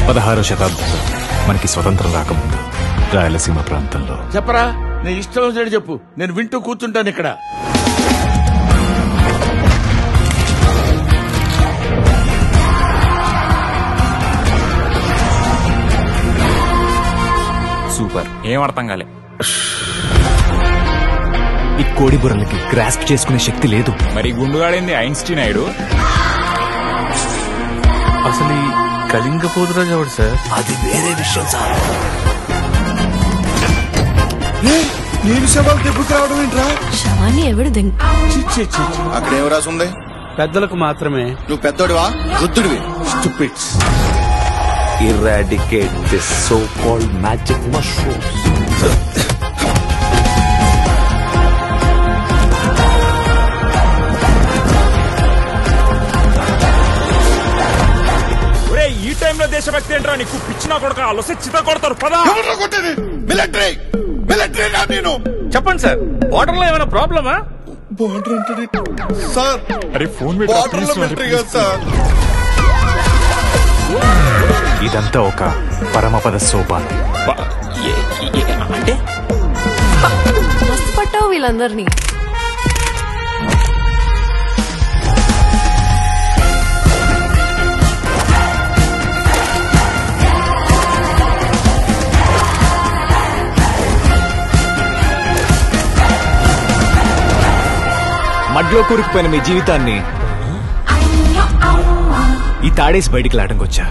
16వ శతాబ్దంలో మనకి స్వతంత్రం రాకముందు రాయలసీమ ప్రాంతంలో. చెప్పరా, నీ ఇష్టం వచ్చాడు చెప్పు, నేను వింటూ కూర్చుంటాను ఇక్కడ. సూపర్, ఏం అర్థం కాలే. ఈ కోడి బుర్రలకి గ్రాస్ప్ చేసుకునే శక్తి లేదు. మరి గుండుగాడింది ఐన్స్టీన్ అయ్యాడు. అసలు ఈ కళింగ పోతురాజు ఎవడు సార్? అది వేరే విషయం సార్. నేను శవాలు దెబ్బకు రావడం ఏంట్రా? శవాన్ని ఎవడు అక్కడ ఏం రాసి ఉంది? పెద్దలకు మాత్రమే. నువ్వు పెద్దోడివా వృద్ధుడివి? Stupids. Eradicate this so-called magic mushrooms. ఈ టైంలో దేశభక్తి ఏంట్రా నీకు? పిచ్చినా కొడక అలసి చిత కొడతారు. పదా చెప్పండి సార్, బార్డర్ లో ఏమైనా ప్రాబ్లమా? బార్డర్ అంటే సార్, అరే ఫోన్ సార్. ఇదంతా ఒక పరమపద సోపానం. అంటే మస్తు పట్టావు వీళ్ళందరినీ. మడ్లో కూరుకుపోయిన మీ జీవితాన్ని ఈ తాడేసి బయటికి లాటంకొచ్చా.